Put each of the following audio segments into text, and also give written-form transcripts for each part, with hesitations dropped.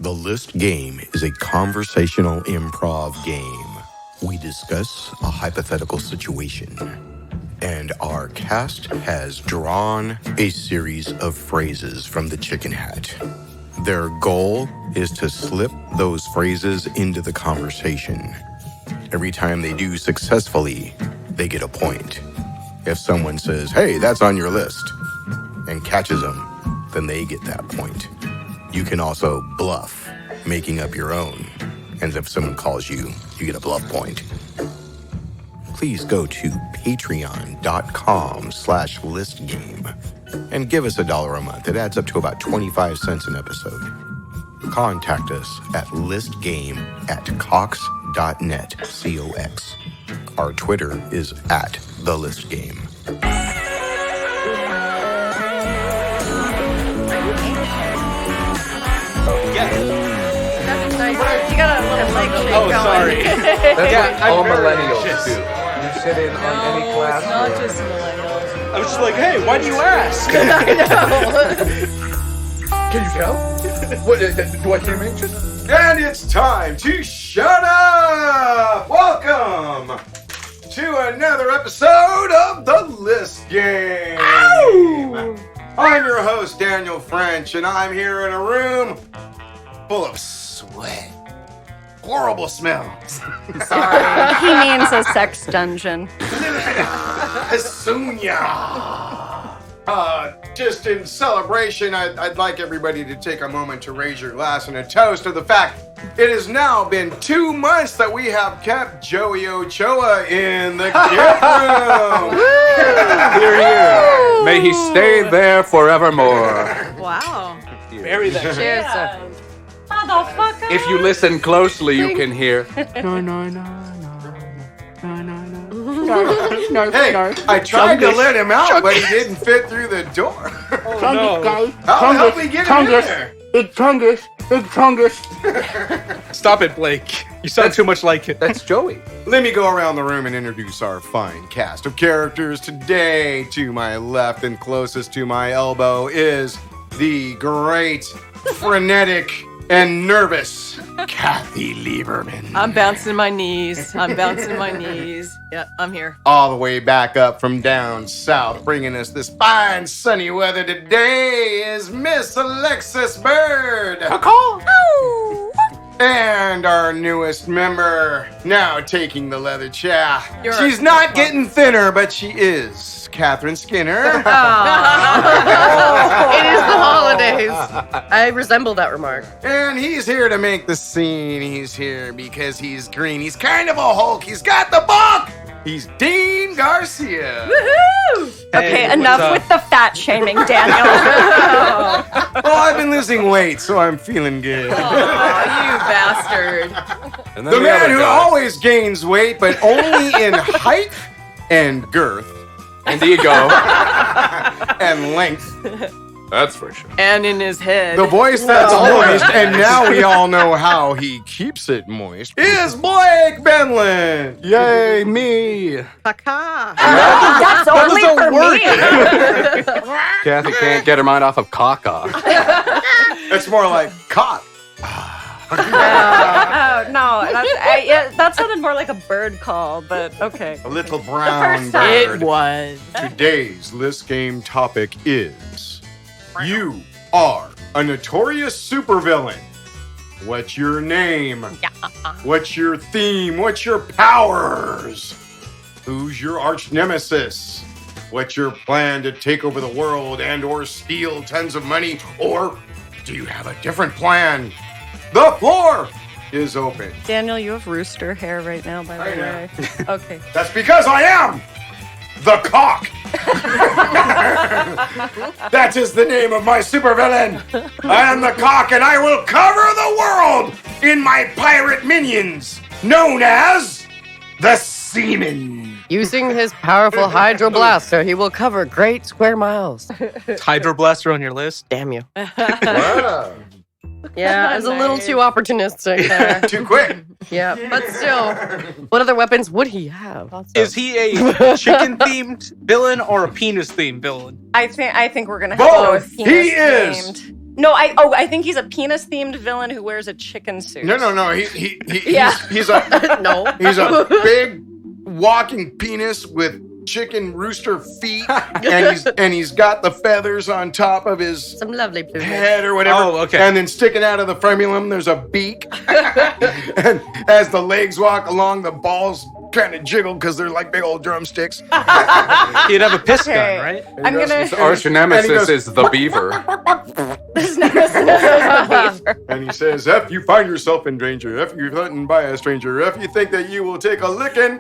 The List Game is a conversational improv game. We discuss a hypothetical situation, and our cast has drawn a series of phrases from the chicken hat. Their goal is to slip those phrases into the conversation. Every time they do successfully, they get a point. If someone says, "Hey, that's on your list," and catches them, then they get that point. You can also bluff, making up your own. And if someone calls you, you get a bluff point. Please go to patreon.com/listgame and give us $1 a month. It adds up to about 25 cents an episode. Contact us at listgame@cox.net, COX. Our Twitter is @thelistgame. You got a little leg shake Oh, sorry. That's Yeah, what all I've heard millennials this. do. You sit in on any class. Not just millennials. I was just like, hey, why do you ask? Can you tell? What, do I seem anxious? And it's time to shut up! Welcome to another episode of The List Game! Ow! I'm your host, Daniel French, and I'm here in a room full of sweat. Horrible smells. Sorry. He means a sex dungeon. Hasunya! Just in celebration, I'd like everybody to take a moment to raise your glass in a toast to the fact it has now been 2 months that we have kept Joey Ochoa in the gift room. Here, here. May he stay there forevermore. Wow. Bury that. Cheers. Motherfucker. If you listen closely, you can hear. Hey, I tried to let him out, but he didn't fit through the door. Oh, no. How the hell did we get him in there? Big Chungus. Big Chungus. Stop it, Blake. You sound too much like it. That's Joey. Let me go around the room and introduce our fine cast of characters today. To my left and closest to my elbow is the great, frenetic, and nervous Kathy Lieberman. I'm bouncing my knees. Yeah, I'm here. All the way back up from down south, bringing us this fine sunny weather today is Miss Alexis Bird. And our newest member, now taking the leather chair. She's not getting thinner, but she is Catherine Skinner. It is the holidays. I resemble that remark. And he's here to make the scene. He's here because he's green. He's kind of a Hulk. He's got the bulk. He's Dean Garcia. Woohoo! Okay, Hey, enough what's with the fat shaming, Daniel. Well, I've been losing weight, so I'm feeling good. Oh, you bastard. And then The we have man a who guy. always gains weight, but only in height and girth And there you go. and length. That's for sure. And in his head. The voice that's moist, and now we all know how he keeps it moist, is Blake Benlin. Yay, me. Caca. That's only for me. Kathy can't get her mind off of caca. It's more like caught. Oh, no, that sounded more like a bird call, but okay. A little brown first time. bird. It was. Today's list game topic is you are a notorious supervillain. What's your name? What's your theme? What's your powers? Who's your arch nemesis? What's your plan to take over the world and or steal tons of money? Or do you have a different plan? The floor is open. Daniel, you have rooster hair right now, by the I know. way. Okay. That's because I am the cock. That is the name of my supervillain. I am the cock, and I will cover the world in my pirate minions, known as the Seamen. Using his powerful Hydro Blaster, he will cover great square miles. Is Hydro Blaster on your list? Damn you. Wow. Yeah, I was a little too opportunistic there. Too quick. Yeah, but still, what other weapons would he have? Is he a chicken-themed villain or a penis-themed villain? I think we're gonna have Both. both He penis is themed. No, I think he's a penis-themed villain who wears a chicken suit. No. Yeah. He's a No. he's a big walking penis with chicken rooster feet, and he's got the feathers on top of his Some lovely plumage. head or whatever. Oh, okay. And then sticking out of the frenulum, there's a beak. And as the legs walk along, the balls kind of jiggle because they're like big old drumsticks. He'd have a piss Okay. gun, right? I'm gonna. His arch nemesis and he goes, is the beaver. This nemesis is a beaver. And he says, if you find yourself in danger, if you're threatened by a stranger, if you think that you will take a licking,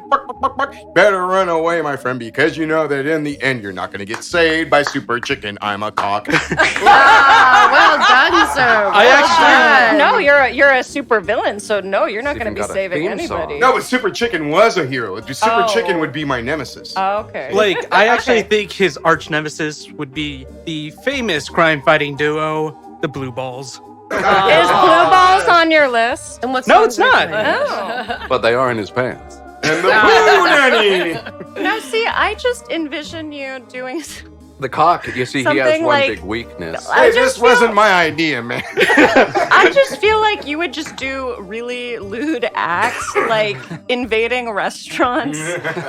better run away, my friend, because you know that in the end, you're not going to get saved by Super Chicken. I'm a cock. Ah, well done, sir. I actually- No, you're a super villain, so no, you're not It's going to even be got a saving theme song. anybody. No, but Super Chicken was a hero. Super Oh. Chicken would be my nemesis. Oh, okay. Blake, I actually Okay. think his arch nemesis would be the famous crime-fighting duo, the Blue Balls. Is Blue Balls on your list? And what's No, wrong it's with not. that? Oh. But they are in his pants. And the Blue Nanny! No, see, I just envision you doing. The cock, you see, he has Something one like- big weakness. I Hey, just this wasn't my idea, man. I just feel like you would just do really lewd acts, like invading restaurants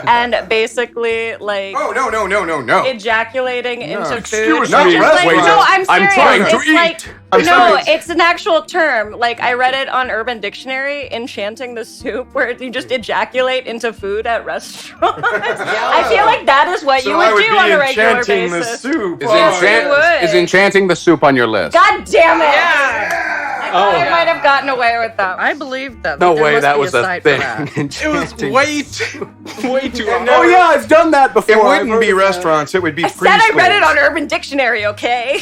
and basically like Oh, no. ejaculating into food. excuse Not me, just like, waiter. no, I'm serious. I'm trying to it's eat. like I'm no, sorry. it's an actual term. Like I read it on Urban Dictionary, enchanting the soup, where you just ejaculate into food at restaurants. I feel like that is what you So I would would do be on a regular enchanting basis. the soup. Is, Oh, Yes, enchant- you would. is enchanting the soup on your list? God damn it! I thought I might have gotten away with that. I believe that. No There way, must that be was a a site for thing. that. It was Enchanting. way too long. Oh yeah, I've done that before. It I've wouldn't heard be of that. restaurants. It would be I said I read it preschools. on Urban Dictionary, okay?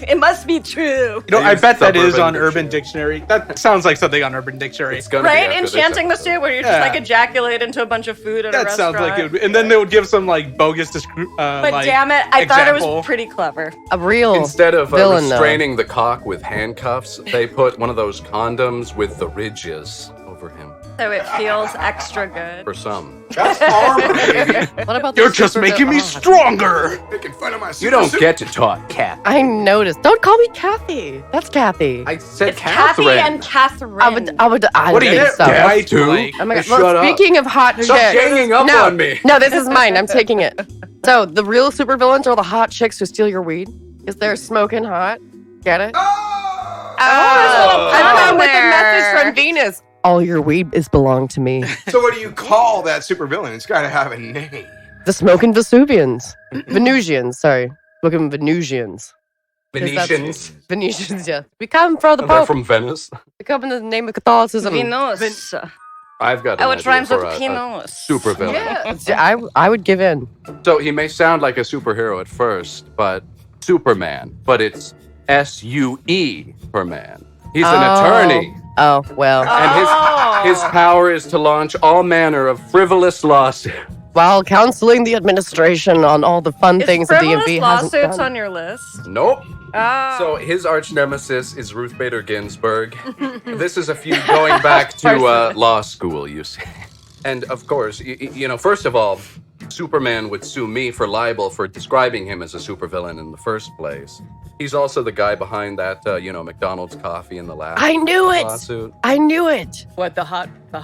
It must be true. You know, I Use bet that is Suburban on Urban Dictionary. That sounds like something on Urban Dictionary. It's gonna be Right? after this Enchanting the episode. soup where you just Yeah. like ejaculate into a bunch of food at a That restaurant. sounds like it. Would, and then they would give some like bogus But like, damn it, I thought it example. was pretty clever. A real Instead of villain, though. restraining the cock with handcuffs, they put one of those condoms with the ridges over him. So it feels extra good. For some. That's armor, baby. What about the You're just super making me oh. stronger. Making fun of my You don't get to talk, Cat. I noticed. Don't call me Kathy. That's Kathy. I said It's Kathy Catherine. and Catherine. I What are think you, so. deaf Right, to? Blake. Oh my God. Shut Well, up. speaking of hot Stop chicks, ganging up no, on me. No, this is mine. I'm taking it. So the real supervillains are the hot chicks who steal your weed because they're smoking hot. Get it? I come with the message from Venus. All your weed is belong to me. So what do you call that supervillain? It's got to have a name. The smoking Vesuvians, Venusians. Sorry, smoking Venusians. Venetians. Venetians. Yeah, we come for the They're Pope. from Venice. We come in the name of Catholicism. Venus. I've got Oh, an it idea rhymes for with a penis. super villain. I would give in. So he may sound like a superhero at first, but Superman. But it's S-U-E per man. He's an attorney. Oh well. And his power is to launch all manner of frivolous lawsuits. While counseling the administration on all the fun things that frivolous DMV hasn't lawsuits done. on your list? Nope. Oh. So his arch nemesis is Ruth Bader Ginsburg. This is a feud going back to law school, you see. And of course, you know, first of all, Superman would sue me for libel for describing him as a supervillain in the first place. He's also the guy behind that, McDonald's coffee in the lab. I knew it. Lawsuit. I knew it. What the hot? I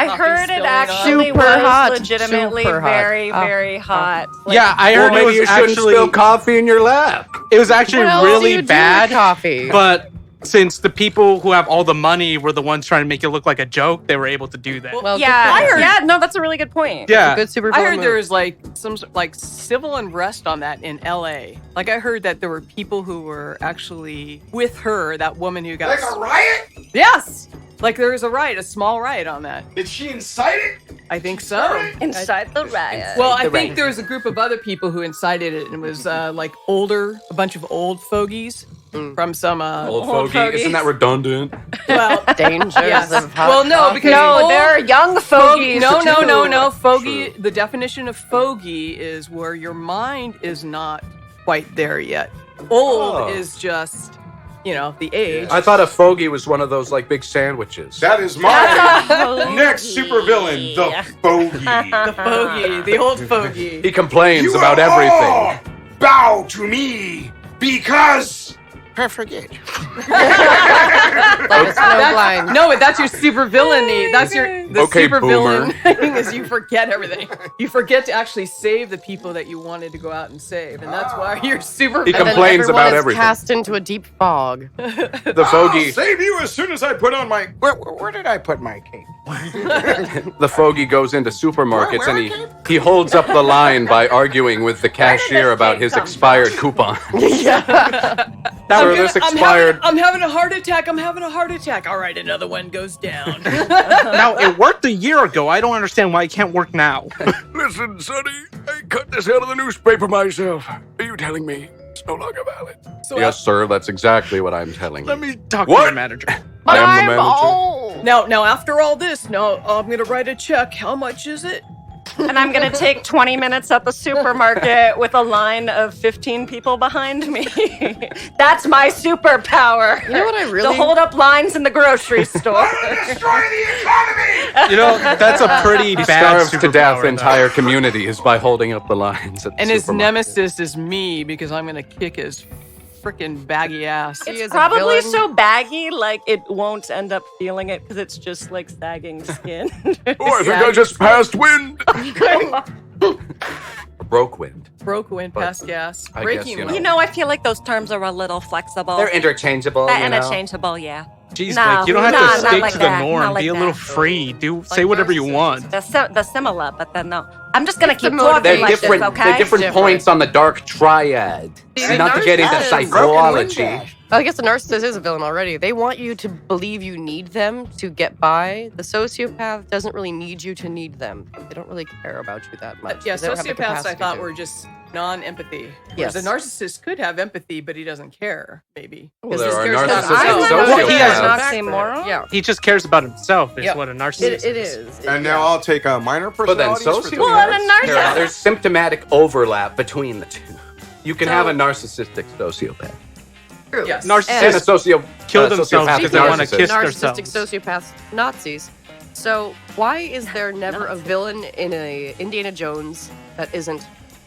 coffee heard it spilling on? actually Super was hot, legitimately super hot. very, Oh. very hot. Like, Yeah, I Well, heard it maybe was you shouldn't actually spill coffee in your lab. it was actually What else do really you do with bad. coffee. But since the people who have all the money were the ones trying to make it look like a joke, they were able to do that. Well, yeah, no, that's a really good point. yeah. good super. I heard there was like some like civil unrest on that in L.A. Like I heard that there were people who were actually with her, that woman who got Like a riot? yes, like there was a riot, a small riot on that. Did she incite it? I think so. Inside the riot. Well, I The think riot. there was a group of other people who incited it, and it was like a bunch of old fogies from some Old Old fogey. fogies. Isn't that redundant? well. dangers Yes. of hot Well, no, coffee. because no, old- they're young fogies. No. too. Fogey. The definition of fogey is where your mind is not quite there yet. Old Oh. is just, the age. I thought a fogey was one of those like big sandwiches. That is my next supervillain, the Fogey. The fogey, the old fogey. He complains You about are everything. all bow to me because I forget. Like a snowblind. No, but that's your super villainy. That's the Okay, super boomer. villain thing is you forget everything. You forget to actually save the people that you wanted to go out and save, and that's why you're super He villain. complains everyone about is everything. cast into a deep fog. The fogey, Save you as soon as I put on my. Where did I put my cape? the fogey goes into supermarkets Where and he holds up the line by arguing with the cashier about his expired coupon. Sir, this expired. I'm having a heart attack. I'm having a heart attack. All right, another one goes down. Now, it worked a year ago. I don't understand why it can't work now. Listen, Sonny, I cut this out of the newspaper myself. Are you telling me it's no longer valid? So Yes, sir, that's exactly what I'm telling you. Let me talk to What? the manager. I am the manager. old. now after all this, now I'm gonna write a check. How much is it? And I'm gonna take 20 minutes at the supermarket with a line of 15 people behind me. That's my superpower. You know what I To really hold up lines in the grocery store. You know, that's a pretty He bad starves to death superpower, entire communities by holding up the lines at the And his supermarket. nemesis is me because I'm gonna kick his freaking baggy ass. He is It's a probably villain. so baggy, like it won't end up feeling it because it's just like sagging skin. Oh, I think I just passed wind. Broke wind. Broke wind, past gas, I breaking guess, you wind. know. You know, I feel like those terms are a little flexible. They're interchangeable. They're you know? interchangeable, yeah. Jeez, No, like, you don't have no, to not stick like to the that, norm. not like Be a little that. free. Say whatever you want. They're similar, but then no. I'm just gonna It's the keep talking They're like different. this, okay? They're different Different. points on the dark triad. See, Not to get into narcissist- psychology. I guess the narcissist is a villain already. They want you to believe you need them to get by. The sociopath doesn't really need you to need them. They don't really care about you that much. Yeah, They don't have the sociopaths I capacity thought to. were just non-empathy. Yes. Whereas a narcissist could have empathy, but he doesn't care, maybe. Well, 'Cause there he are cares about narcissistic himself. Well, he has- Oxymoron? Yeah. He just cares about himself, is Yep. what a narcissist It is. And now I'll take a minor But then personality. sociopaths. Well, and a narcissist. There's symptomatic overlap between the two. You can So- have a narcissistic sociopath True. Yes. and a Narcissists kill themselves sociopathic because they want to narcissist. kiss Narcissistic themselves. sociopaths, Nazis. So why is there never a villain in a Indiana Jones that isn't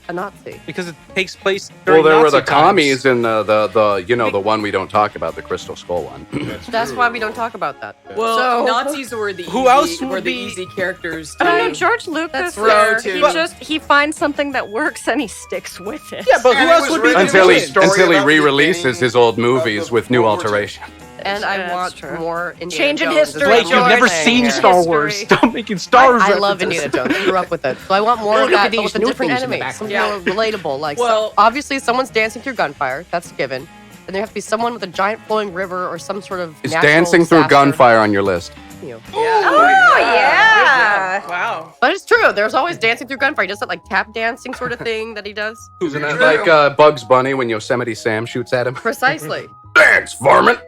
a Nazi? Because it takes place Well, during there were Nazi the times. commies and the one we don't talk about, the Crystal Skull one. That's why we don't talk about that. Well, So- Nazis were the Who easy, else would were the be- easy characters. I don't know, to- George Lucas. That's right. He finds something that works and he sticks with it. Yeah, but who And it else was would be written until the he story until he about the re-releases beginning his old of movies the with new World War II. alteration. And I That's want true. more Indiana Changing Jones. is history, what Blake, you've I'm never saying seen here. Star Wars. History. Stop making Star Wars I love references. Indiana Jones. I grew up with it. So I want more Oh, of look at that, but these with a new different things in the enemy. back. Something Yeah. more relatable. Like, Well- obviously, someone's dancing through gunfire. That's a given. And there has to be someone with a giant flowing river or some sort of Is natural dancing through disaster. gunfire on your list? You. Oh, yeah. Wow. But it's true. There's always dancing through gunfire. He does that like tap dancing sort of thing that he does. Isn't that like Bugs Bunny when Yosemite Sam shoots at him? Precisely. Dance, varmint!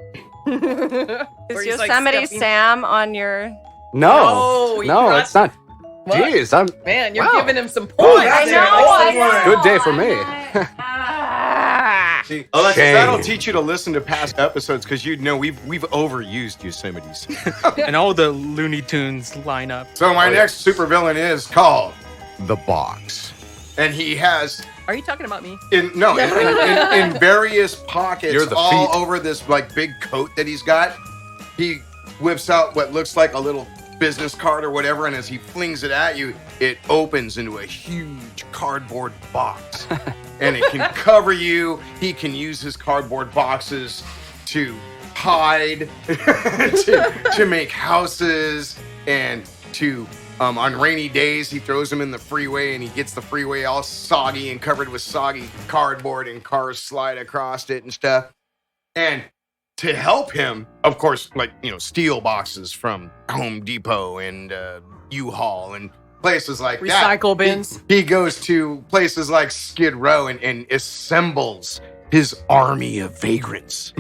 Is Where he's, like, Yosemite stepping- Sam on your... No, No, no, you it's not. What? Jeez, I'm Man, you're Wow. giving him some points. that's there. I know. good day for me. See, Alexis, Shame. that'll teach you to listen to past episodes because you know we've overused Yosemite Sam. And all the Looney Tunes line up. So my Oh, yeah. next supervillain is called the Box, and he has Are you talking about me? in various pockets You're the all feet. over this like big coat that he's got. He whips out what looks like a little business card or whatever, and as he flings it at you, it opens into a huge cardboard box. And it can cover you. He can use his cardboard boxes to hide, to make houses, and to on rainy days he throws them in the freeway, and he gets the freeway all soggy and covered with soggy cardboard, and cars slide across it and stuff. And to help him, of course, like, you know, steel boxes from Home Depot and U-Haul and places like that. Recycle bins. He goes to places like Skid Row and assembles his army of vagrants.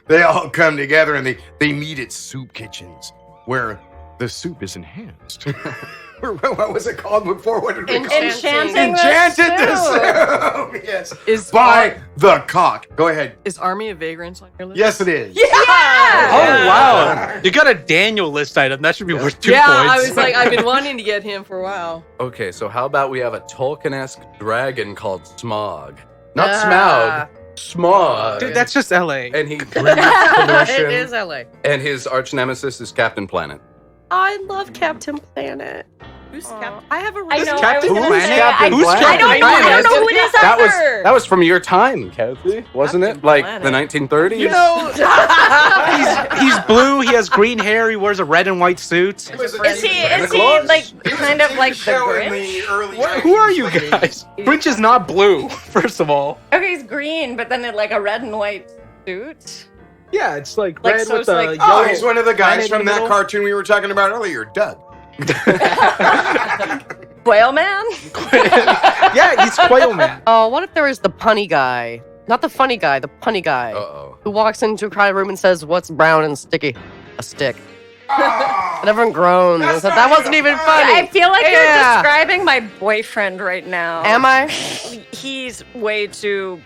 they all come together and they meet at soup kitchens where the soup is enhanced. What was it called before? What did we call it? Enchanting Enchanted the the soup. soup. Yes. Is By the cock. Go ahead. Is Army of Vagrants on your list? Yes, it is. Oh, wow. You got a Daniel list item. That should be worth 2 Yeah, points. I was like, I've been wanting to get him for a while. Okay, so how about we have a Tolkien-esque dragon called Smog? Not Ah. Smaug, Smog. Dude, that's just LA. And he breathes pollution. It is LA. And his arch nemesis is Captain Planet. I love Captain Planet. Who's Captain? I have a I really know. Captain I was gonna Planet? say, Captain Who's Planet? I don't know. I don't know who it is either. That was from your time, Kathy, wasn't Captain it? Like Planet. the 1930s. You know, he's blue. He has green hair. He wears a red and white suit. Is he Claus? like kind of like the show in Grinch? the early Who are you 1980s. guys? Grinch is not blue, first of all. Okay, he's green, but then like a ed and white suit. Yeah, it's like Like, red so with it's the like- yellow. Oh, he's one of the guys planet in from the that middle. cartoon we were talking about earlier, Doug. Quail Man? Yeah, he's Quail Man. Oh, what if there was the punny guy? Not the funny guy, the punny guy. Uh-oh. Who walks into a crowded room and says, "What's brown and sticky?" A stick. And everyone groans and said, "That wasn't even funny." I feel like Yeah. you're describing my boyfriend right now. Am I? He's way too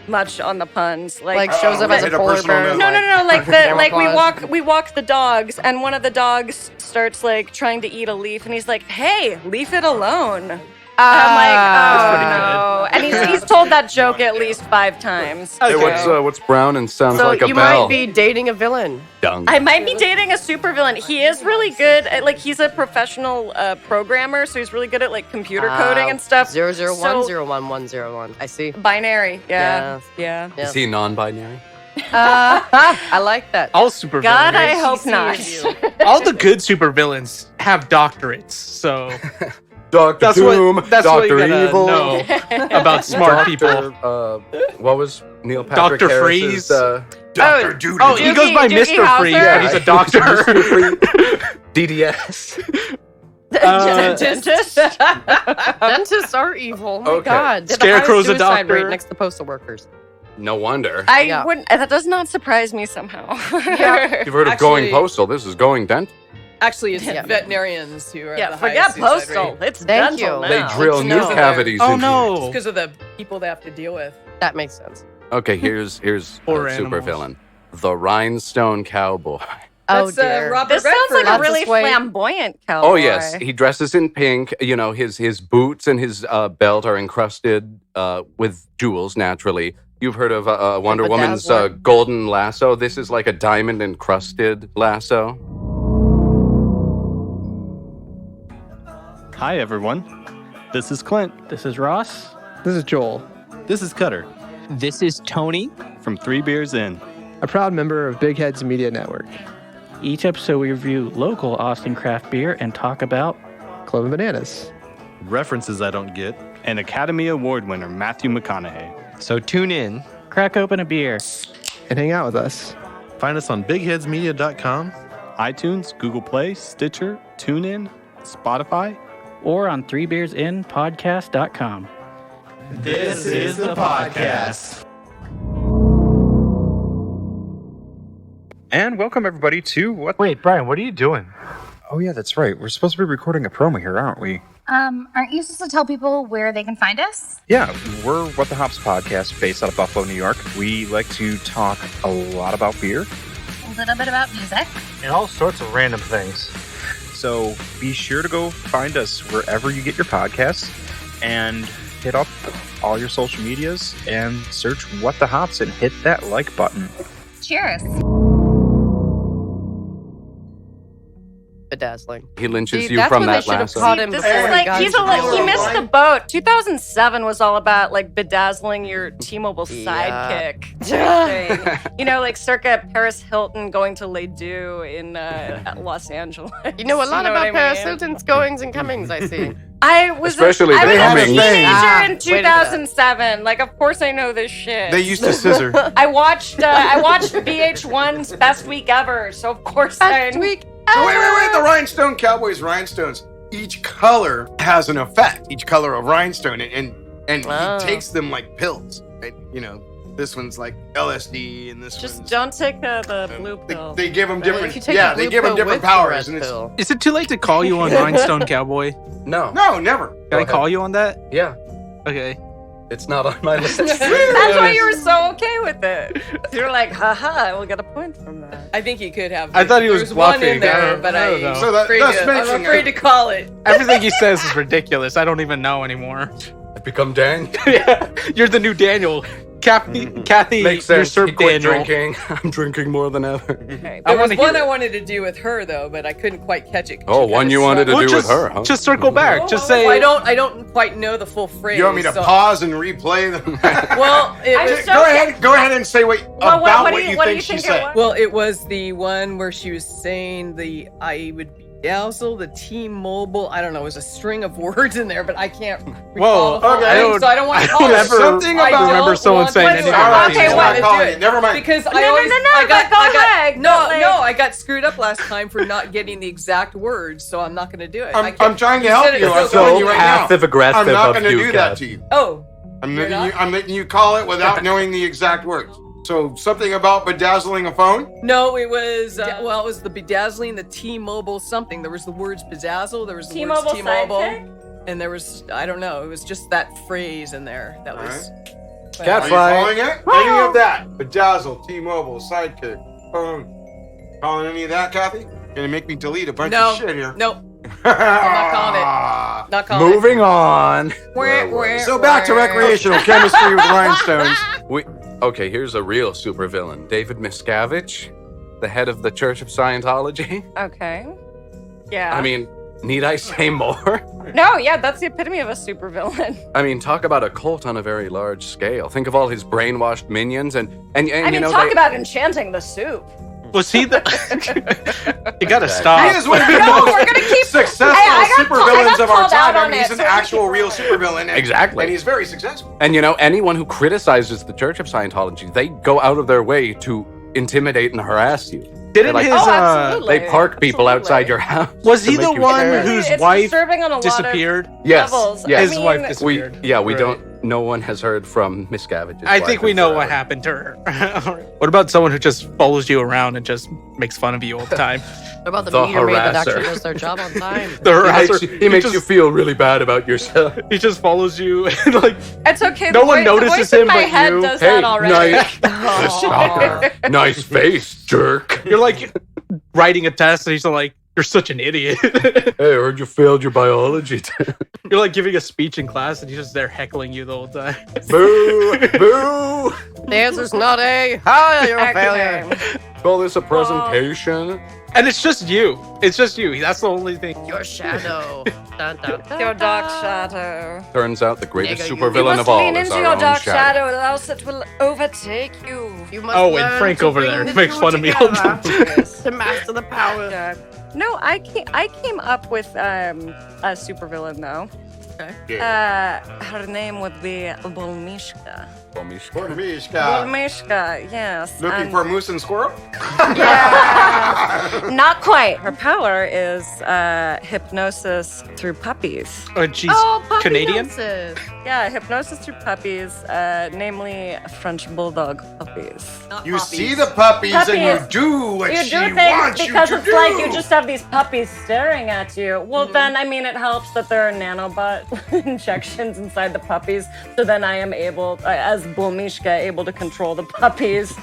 much on the puns. Like shows up as a polar bear. No. Like the like Camouflage. we walk the dogs, and one of the dogs starts like trying to eat a leaf, and he's like, "Hey, leave it alone." I'm like, oh That's no. And he's told that joke at least 5 times. Hey, Okay. what's brown and sounds So like a you bell? might be dating a villain. Dung. I might be dating a supervillain. He is really good at, like, he's a professional programmer, so he's really good at like computer coding and stuff. 0010101. I see. Binary, yeah. Yeah. Is he non-binary? I like that. All supervillains. God, I hope TC not. review. All the good supervillains have doctorates, so Dr. that's Doom, what that's what you Dr. gotta Evil, know about smart people. What was Neil Patrick Dr. Harris's, Freeze. Dr. Doodle. Oh, he goes by Doogie Mr. Freeze, Howser? but he's a doctor. DDS. Dentist. Dentists are evil. Oh my Okay. god. They have the Scarecrow's highest a suicide doctor. rate next to postal workers. No wonder. I Yeah. wouldn't. That does not surprise me somehow. You've heard of going Actually- postal. This is going dent. Actually, it's Yeah. veterinarians who are Yeah, the forget highest suicide postal. rate. It's Thank dental you. now. They drill Good to new know. cavities Oh into no! Because of the people they have to deal with. That makes sense. you. Okay, here's Poor a super animals. villain. The Rhinestone Cowboy. Oh That's dear. Robert This sounds like Redford. a really Lots of sway. flamboyant cowboy. Oh yes, he dresses in pink. You know, his boots and his belt are encrusted with jewels. Naturally, you've heard of Wonder Woman's Bedazzler. golden lasso. This is like a diamond encrusted lasso. Hi, everyone. This is Clint. This is Ross. This is Joel, This is Cutter This is Tony. from 3 Beers In. a proud member of Big Heads Media Network. Each episode, we review local Austin craft beer and talk about Clove and Bananas. References I don't get. And Academy Award winner Matthew McConaughey. So tune in. Crack open a beer. And hang out with us. Find us on bigheadsmedia.com. iTunes, Google Play, Stitcher, TuneIn, Spotify. Or on 3beersinpodcast.com. This is the podcast. And welcome everybody to what? Wait, Brian, what are you doing? Oh yeah, that's right. We're supposed to be recording a promo here, aren't we? Aren't you supposed to tell people where they can find us? Yeah, we're What the Hops podcast based out of Buffalo, New York. We like to talk a lot about beer. A little bit about music. And all sorts of random things. So be sure to go find us wherever you get your podcasts and hit up all your social medias and search What the Hops and hit that like button. Cheers. Bedazzling. He lynches See, you that's from when that they should have lasso. caught him This before is he like got he into missed the boat. 2007 was all about like bedazzling your T-Mobile Yeah. sidekick. thing. You know, like circa Paris Hilton going to Les Deux in Los Angeles. You know a lot what about I Paris mean? Hilton's goings and comings, I see. I was Especially I the was a comings. teenager Ah, in way to do that. 2007. Like, of course I know this shit. They used to scissor. I watched VH1's Best Week Ever, so of course Last I. week. Wait. The Rhinestone Cowboys rhinestones. Each color has an effect. Each color of rhinestone, and Wow. he takes them like pills. Right? You know, this one's like LSD, and this Just one's. don't take the blue pill. They give them Well, different. if you take Yeah, the they blue give them pill different with the powers, red and it's pill. Is it too late to call you on Rhinestone Cowboy? No. no, never. Can I call you on that? Yeah, Okay. it's not on my list. That's why you were so okay with it. You're like, haha, we'll get a point from that. I think he could have. I thought he was There's one in bluffing. I there, don't- but I don't know. So that- that's I'm mentioning afraid to call it. Everything he says is ridiculous. I don't even know anymore. I've become Dang. Yeah, you're the new Daniel. Kathy, Makes you're sense. Sir He quit Daniel. drinking. I'm drinking more than ever. There I was wanna one hear I it. wanted to do with her though, but I couldn't quite catch it. Oh, She one kinda you wanted to sung- do with her, huh? Just circle back. Just say. I don't quite know the full phrase. You want me to so- pause and replay them? Well, it I'm was, so Go ahead and say what what do you think she think it said. was? well, it was the one where she was saying I would bedazzle the T-Mobile. I don't know. It was a string of words in there, but I can't. Whoa, recall the whole okay. thing, so I don't want I to don't call it. ever Something I about- remember don't someone want saying to- anything All right, Okay, she's what? not calling it. Never mind. Because No, I always, no, I got, go I got, ahead. no, Like- no, I got screwed up last time for not getting the exact words, so I'm not going to do it. I I'm can't- trying to you help said it you. I'm so telling you right now. passive aggressive I'm not of going to you, do that Kat. to you. Oh, I'm You're letting you. not? I'm letting you call it without knowing the exact words. So something about bedazzling a phone. no, it was it was the bedazzling the T-Mobile something. There was the words bedazzle. There was the T-Mobile words T-Mobile, sidekick? and there was I don't know. It was just that phrase in there that was. Are Cat you fight. calling it? Any of that? Bedazzle, T-Mobile, Sidekick, phone. Calling any of that, Kathy? Gonna make me delete a bunch No, of shit here. no, I'm not calling it. Not calling Moving on. So back to recreational chemistry with rhinestones. Okay, here's a real supervillain. David Miscavige, the head of the Church of Scientology. Okay. Yeah. I mean, need I say more? no, yeah, that's the epitome of a supervillain. I mean, talk about a cult on a very large scale. Think of all his brainwashed minions and I you mean, know talk they, about enchanting the soup. Was he the? You gotta stop. He is one of the No, most we're gonna keep- successful I got supervillains of our called out time. I on mean, he's it, an so we actual keep real going. supervillain. And, Exactly. And he's very successful. and you know anyone who criticizes the Church of Scientology, they go out of their way to intimidate and harass you. Didn't Like, his? Oh, absolutely. They park people outside your house. Was to he make the you one scared. whose It's wife disturbing on a lot of disappeared? Yes. levels. Yes. I His mean, wife We disappeared. we Right. don't. No one has heard from Miscavige's I wife think we in know forever. what happened to her. What about someone who just follows you around and just makes fun of you all the time? What about the, The meter maid that harasser. actually does their job on time? The harasser. He makes just, you feel really bad about yourself. He just follows you and like It's okay. No the one voice, notices the voice him in my but head you. does Hey, that already. nice, stalker. Nice face, jerk. you're like writing a test and he's like, "You're such an idiot." Hey, I heard you failed your biology test. You're like giving a speech in class and he's just there heckling you the whole time. Boo! Boo! The answer's not A. Hi, you're a failure. Okay. Call this a presentation. And it's just you. It's just you. That's the only thing. Your shadow. Dun, dun, dun, Your dark dun. shadow. Turns out the greatest Nigga, you supervillain of must all lean is into our your own dark shadow. shadow, or else it will overtake you. You must Oh, and learn Frank to over bring there the makes two fun of me all the together time. to master the power. No, I came up with a supervillain though. Okay. Her name would be Bolmishka. Mishka. Bolmishka, yes. Looking and- for moose and squirrel? Not quite. Her power is hypnosis through puppies. Oh, she's puppy Canadian? nonsense. Yeah, hypnosis through puppies, namely French bulldog puppies. Not You poppies. see the puppies, and you Puppies. do what You she do things wants you because to it's do. like you just have these puppies staring at you. Well, then, I mean, it helps that there are nanobot injections inside the puppies. So then I am able, as Bulmishka, able to control the puppies.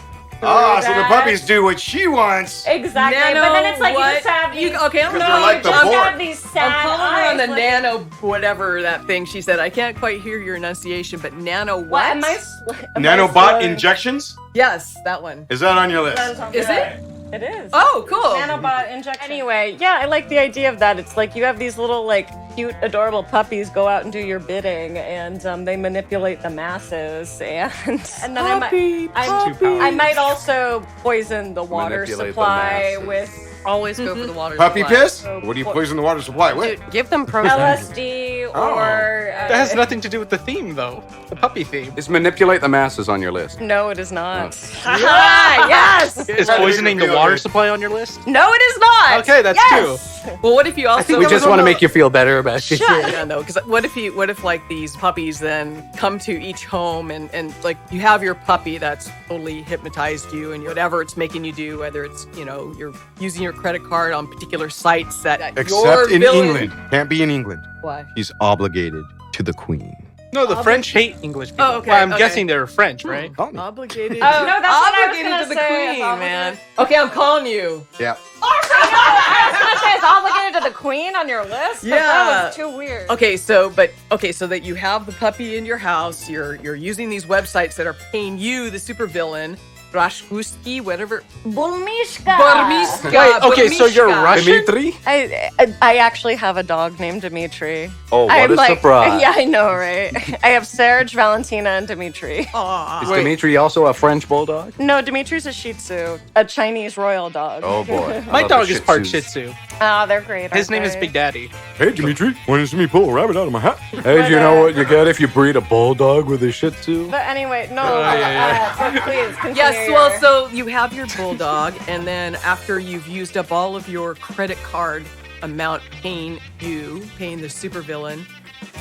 So the that. puppies do what she wants. Exactly. Nano but then it's like you what? just have these. Okay, I'm Because calling they're like the just board. have these sad I'm calling her on the eyes, like- nano whatever that thing she said. I can't quite hear your enunciation, but nano what? What am I? Am I Nanobot slurring? injections? Yes, that one. Is that on your list? Is it? It is. Oh, cool. Nanobot injection. Anyway, yeah, I like the idea of that. It's like you have these little, like, cute, adorable puppies go out and do your bidding, and they manipulate the masses. And then I might also poison the water Manipulate the supply masses. with Always go for the water Puppy supply. piss? What do you poison the water supply with? Dude, give them protein. LSD or. That has nothing to do with the theme, though. The puppy theme. Is manipulate the masses on your list? No, it is not. Ah, yes! Is poisoning the water supply on your list? No, it is not! Okay, that's yes! Well, what if you also? We just want to make you feel better about Shut. yourself. Yeah, no, because what if like these puppies then come to each home and like you have your puppy that's totally hypnotized you and whatever it's making you do, whether it's you're using your credit card on particular sites that your Except in villain- England. Can't be in England. Why? He's obligated to the queen. No, the French hate English people. Oh, okay, Well, I'm okay. guessing they're French, right? Call me. Obligated. Oh, no, that's what I was obligated gonna to the say, queen, obligated. man. Okay, I'm calling you. Yeah. I was guys obligated to the queen on your list? Yeah. That was too weird. Okay, so that you have the puppy in your house, you're using these websites that are paying you, the supervillain, Rashkuski, whatever. Bulmishka. Wait, okay, so you're Russian? Dmitri? I actually have a dog named Dimitri. Oh, what I'm a surprise. Yeah, I know, right? I have Serge, Valentina, and Dimitri. Aw. Is Dimitri also a French bulldog? No, Dimitri's a Shih Tzu, a Chinese royal dog. Oh, boy. My dog is part Shih Tzu. Oh, they're great. His name aren't is they? Big Daddy. Hey, Dimitri, want to see me pull a rabbit out of my hat? Hey, do you know what you get if you breed a bulldog with a Shih Tzu? But anyway, no. Please continue. Yes, well, so you have your bulldog, and then after you've used up all of your credit card amount paying the supervillain,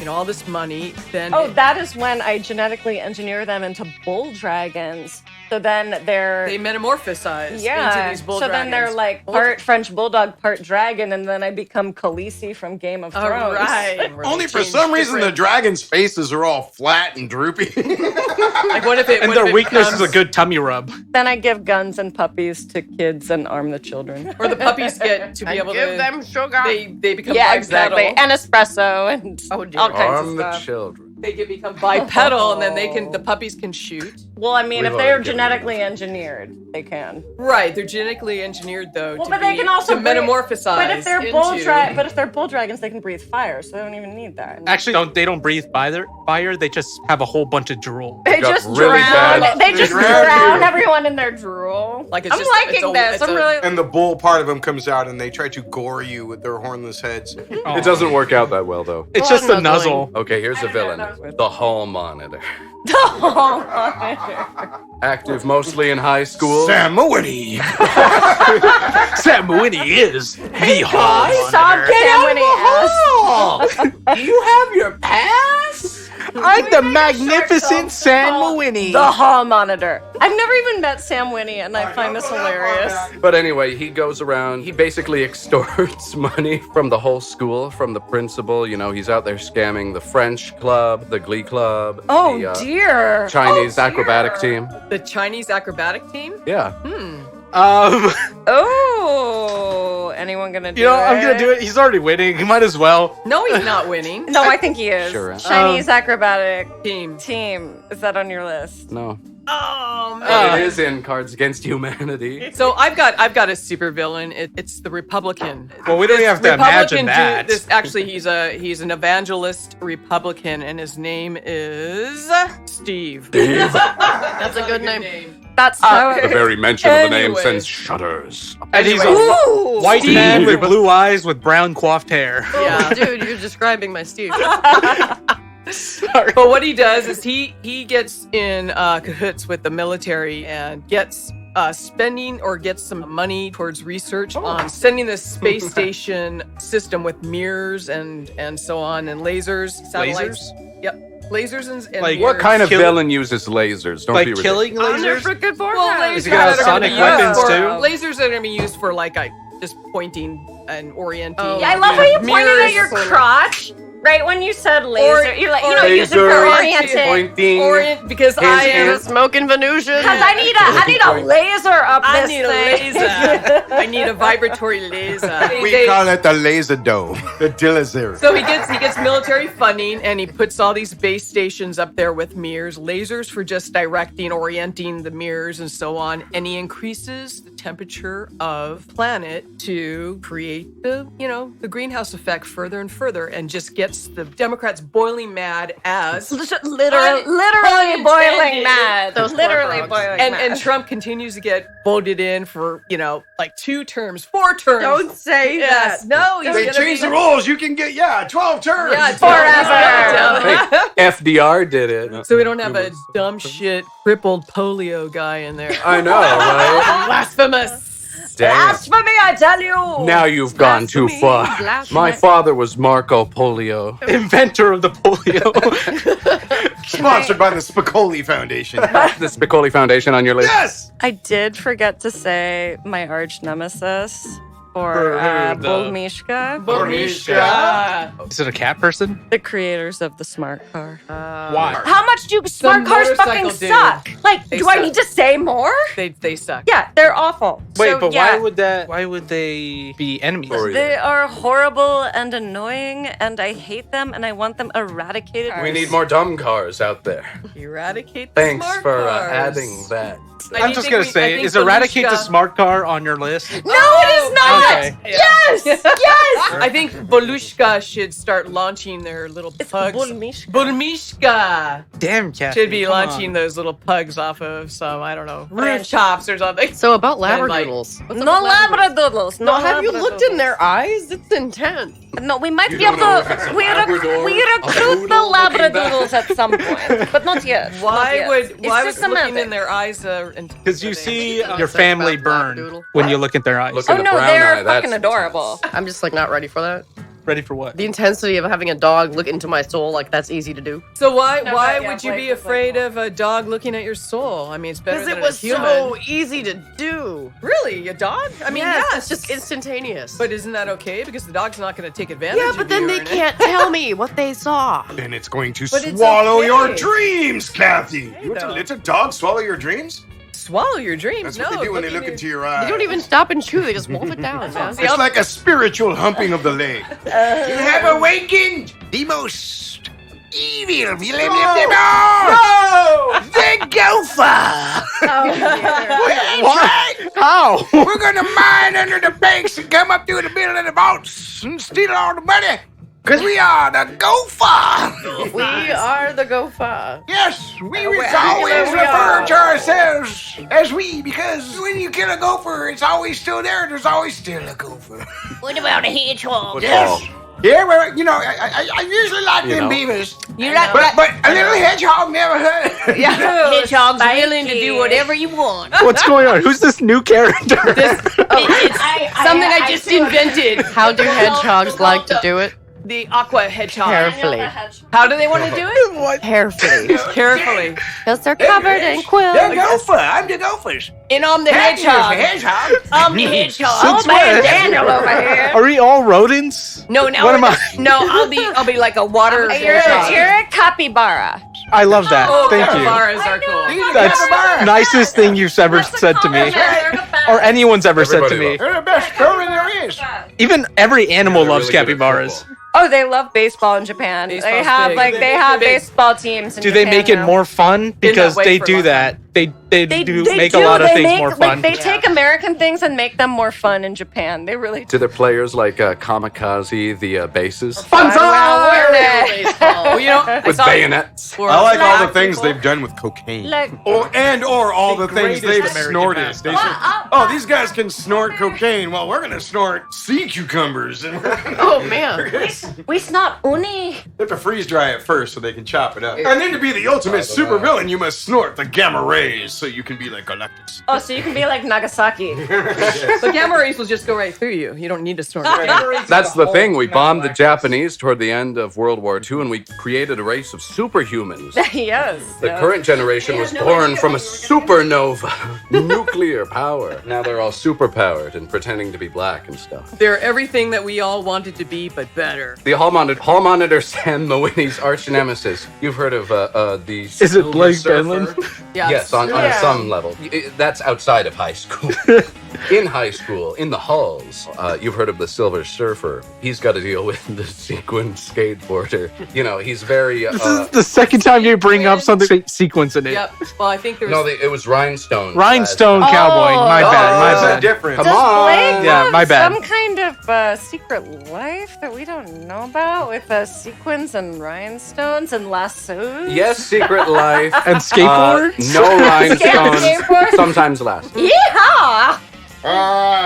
all this money, then Oh, that is when I genetically engineer them into bull dragons. So then they metamorphosize into these bull so dragons. then they're like part French bulldog, part dragon, and then I become Khaleesi from Game of Thrones. All right. Only for some reason the dragon's faces are all flat and droopy. Like, what if it? And what if their it weakness is becomes- a good tummy rub. Then I give guns and puppies to kids and arm the children. Or the puppies get to be able give to them sugar. They become Yeah, bipedal. exactly. And espresso and Oh, dear. all kinds Arm of the stuff. children. They can become bipedal, and then the puppies can shoot. Well, I mean, We've if they're already given genetically engineered, they can. Right, they're genetically engineered though. Well, to but they can also to breathe- metamorphosize. But if they're into- but if they're bull dragons, they can breathe fire, so they don't even need that. Actually, they don't breathe fire. They just have a whole bunch of drool. They got just really drown. bad- They just They drown drown you. everyone in their drool. Like it's I'm just- liking it's a- this. it's I'm a- really. And the bull part of them comes out and they try to gore you with their hornless heads. It doesn't work out that well, though. It's just a nuzzle. Okay, here's a villain. The Hall Monitor. Oh, Active mostly in high school. Sam Mowini. Sam Winnie is the Hall Stop Monitor. getting Winnie ass. Do you have your pass? I'm the magnificent Sam Winnie. The hall monitor. I've never even met Sam Winnie, and I find this hilarious. But anyway, he goes around, he basically extorts money from the whole school, from the principal. He's out there scamming the French club, the Glee club, Oh the dear. Chinese acrobatic team. the Chinese acrobatic team. Yeah. Oh, anyone gonna do it? I'm gonna do it. He's already winning. He might as well. No, he's not winning. No, I think he is. Sure. Chinese acrobatic Team. team. Is that on your list? No. Oh But man. it is in Cards Against Humanity. So I've got a supervillain. It's the Republican. Well, we don't This have to imagine Republican that. Actually, he's an evangelist Republican, and his name is Steve. That's a good name. That's how The very mention of the name Anyways. sends shudders. And he's a Ooh. white Steve. man with blue eyes with brown coiffed hair. Yeah. Dude, you're describing my Steve. But what he does is he gets in cahoots with the military and gets spending or gets some money towards research on sending this space station system with mirrors and so on and lasers, satellites. Lasers? Yep. Lasers and Like, mirrors. What kind of Kill- villain uses lasers? Don't Like be ridiculous. killing lasers? Well, lasers Is he gonna have that are gonna sonic be weapons used for, too? Lasers that are going to be used for like just pointing and orienting. Oh. Yeah, I love how you pointed at Mirrors your for- crotch. Right when you said laser, you're like, use it for Laser, orienting. pointing. Orient because I am. Smoking Venusian. Because I need a laser up I this need a thing. laser. I need a vibratory laser. We call it the laser dome. The Dillazer. So he gets military funding and he puts all these base stations up there with mirrors, lasers for just directing, orienting the mirrors and so on. And he increases the temperature of planet to create the greenhouse effect further and further and just gets the Democrats boiling mad as Literally Unintended. boiling mad. Those Literally poor boiling and mad. Trump continues to get voted in for, like 2 terms, 4 terms. Don't say Yes. that. No, he's They gonna changed be- the rules. You can get, 12 turns. Yeah, Forever. Hey, FDR did it. So we don't have a dumb shit crippled polio guy in there. I know, right? Blasphemous. Damn. Blasphemy, I tell you. Now you've gone too far. Blasphemy. My father was Marco Polio. Inventor of the polio. Sponsored by the Spicoli Foundation. The Spicoli Foundation on your list? Yes! I did forget to say my arch nemesis for the- Bolmishka. Bolmishka. Is it a cat person? The creators of the smart car. Why? How much do smart cars fucking motorcycle dude. suck? Like, They do I suck. need to say more? They suck. Yeah, they're awful. Wait, So, but yeah, why would they be enemies? They are horrible and annoying, and I hate them, and I want them eradicated. We need more dumb cars out there. Eradicate the Thanks smart for cars. adding that. I'm just gonna say, is eradicate the smart car on your list? No, it is not. Okay. Yes, yes. I think Bolushka should start launching their little pugs. Bolmishka Damn, cat. should be launching those little pugs off of some, I don't know, rooftops or something. So about And, like, labradoodles. What's up No with labradoodles. No, No, have you looked in their eyes? It's intense. No, we might You be able don't know if it's to. a We Labrador, recruit a the poodle looking labradoodles at some point, but not yet. Why Not yet. would It's why just would looking semantics. in their eyes Because you see your That's family about burn labradoodle. when you look at their eyes. Look Oh at the no, brown they're eye, that's fucking adorable. I'm just like not ready for that. Ready for what? The intensity of having a dog look into my soul, like that's easy to do. So why No, why but yeah, would you Blake be was afraid of a dog looking at your soul? I mean, it's better Because than it was a human. so easy to do. Really, a dog? I mean, Yes, yes. it's just instantaneous. But isn't that okay? Because the dog's not going to take advantage yeah, of but then you they or can't tell me what they saw. Then it's going to But it's swallow okay. your dreams, Kathy. Hey, You want to though. let a dog swallow your dreams? swallow your dreams. That's no, what they do when they in look your- into your eyes. They don't even stop and chew. They just wolf it down, man. It's like a spiritual humping of the leg. You have awakened the most evil villain of them all. The gopher. What? How? We're gonna mine under the banks and come up through the middle of the vaults and steal all the money. Cause we are the gopher. We are the gopher. Yes, we We're always actually we refer are. to ourselves as we because when you kill a gopher, it's always still there. There's always still a gopher. What about a hedgehog? Yes. Yeah, well, you know, I usually like You them know. beavers. You like But a little hedgehog never hurt. hedgehogs Thank willing to do you. whatever you want. What's going on? Who's this new character? It's something I just invented. How do hedgehogs like to do it? The aqua hedgehog. Carefully. How do they want to do it? Carefully. Carefully. Because they're covered in The quills. gopher. I'm the gophers. And I'm the Kathy is hedgehog. the hedgehog. I'm the hedgehog. Since Oh man, when? Daniel over here. Are we all rodents? No, now What am I? No, I'll be like a water hedgehog. You're a capybara. I love that. Oh, Thank you. capybaras are cool. That's nicest thing you've ever said to me, or anyone's ever said to Everybody me. They're the best children there is. Even every animal They're loves really good at capybaras. football. Oh, they love baseball in Japan. Baseball's they have big. they have Big. baseball teams. In Do they Japan make it now. more fun? Because way they for a do long that. They do make a do. lot of They things make, more like, fun. they take American things and make them more fun in Japan. They really do. Do their players like Kamikaze, the bases? Well, you know, I With saw- bayonets? I like all the Black things people. they've done with cocaine. Like, Or all the things greatest they've American snorted. pastime. They say, oh, these guys can snort cocaine. Well, we're gonna snort sea cucumbers, and we're gonna Oh, man. we snort uni. They have to freeze dry it first so they can chop it up. And then to be the ultimate supervillain, you must snort the gamma rays so you can be like Galactus. Oh, so you can be like Nagasaki. The gamma rays will just go right through you. You don't need to snort. That's the thing. We bombed the Japanese toward the end of World War II, and we created a race of superhumans. Yes. The yes. current generation was born from a supernova, nuclear power. Now they're all superpowered and pretending to be black and stuff. They're everything that we all wanted to be, but better. The hall monitor Sam Mowini's arch nemesis. You've heard of the Is it Blake Silver Benlin? Surfer? Yes. Yes, on Yeah. some level. That's outside of high school. In high school, in the halls, you've heard of the Silver Surfer. He's got to deal with the sequin skateboarder. You know, he's very. This is the second time you bring up something sequence in it. Yep. Well, I think there's. No, it was Rhinestone. Rhinestone Cowboy. My bad. My Is that bad. different? Come Does on. Blake Yeah, have my bad. some kind of secret life that we don't know about with sequins and rhinestones and lassos? Yes, Secret Life. And skateboards? No rhinestones. Skateboards? Sometimes less. Yeehaw!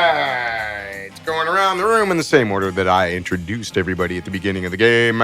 Alright, going around the room in the same order that I introduced everybody at the beginning of the game.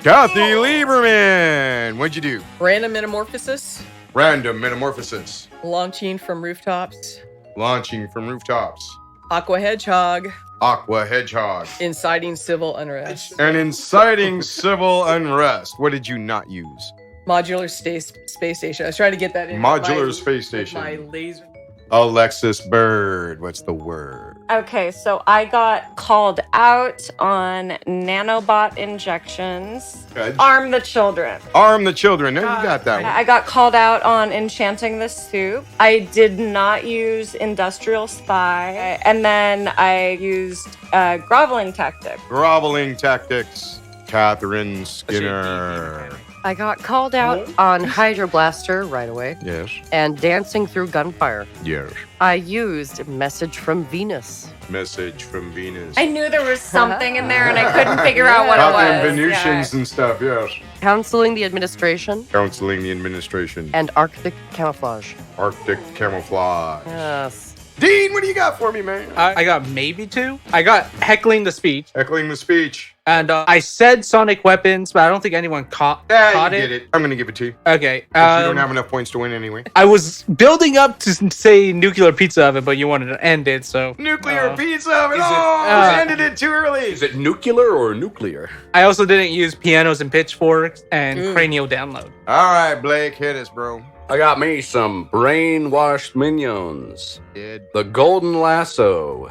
Kathy Lieberman, what'd you do? Random metamorphosis, Random metamorphosis, launching from rooftops, launching from rooftops, aqua hedgehog, aqua hedgehog, inciting civil unrest, and inciting civil unrest. What did you not use? modular space station. I was trying to get that in. Modular with space with station. My laser. Alexis Bird, what's the word? Okay, so I got called out on nanobot injections. Good. Arm the children. Arm the children. No, you got that one. I got called out on enchanting the soup. I did not use industrial spy. And then I used groveling tactic. Groveling tactics. Catherine Skinner. I got called out on Hydroblaster right away. Yes. And dancing through gunfire. Yes. I used Message from Venus. Message from Venus. I knew there was something in there and I couldn't figure out what it was. Venusians and stuff, yes. Counseling the administration. Counseling the administration. And Arctic camouflage. Arctic camouflage. Yes. Dean, what do you got for me, man? I got maybe 2. I got heckling the speech. Heckling the speech. And I said sonic weapons, but I don't think anyone caught You it. get it. I'm going to give it to you. Okay. 'Cause you don't have enough points to win anyway. I was building up to say nuclear pizza oven, but you wanted to end it, so. Nuclear pizza oven. Is it- Oh, ended it too early. Is it nuclear or nuclear? I also didn't use pianos and pitchforks and cranial download. All right, Blake, hit us, bro. I got me some brainwashed minions. Did. The Golden Lasso.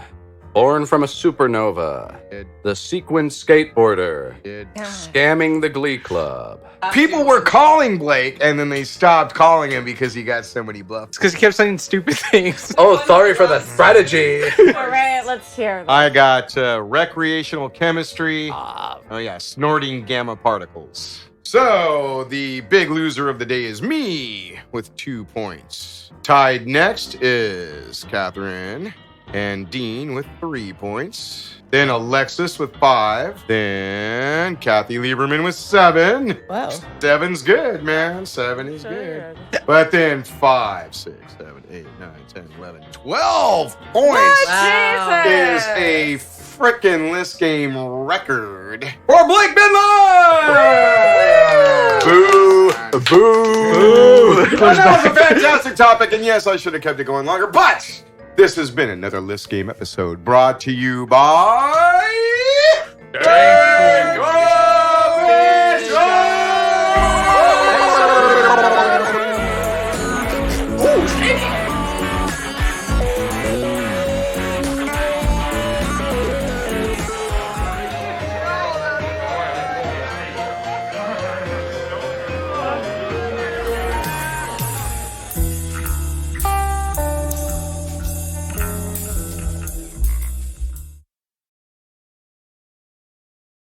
Born from a supernova. Did. The Sequin Skateboarder. Did. Scamming the Glee Club. People were calling Blake, and then they stopped calling him because he got so many bluffs. It's because he kept saying stupid things. Oh, sorry for the strategy. All right, let's hear I got recreational chemistry. Oh, yeah, snorting gamma particles. So, the big loser of the day is me with 2 points. Tied next is Catherine and Dean with 3 points. Then Alexis with 5. Then Kathy Lieberman with 7. Wow. 7's good, man. 7 is good. But then 5, 6, 7, 8, 9, 10, 11, 12 points Wow. is a frickin' list game record for Blake Midland! Boo! Boo! Well, that was a fantastic topic, and yes, I should have kept it going longer, but this has been another list game episode brought to you by Dang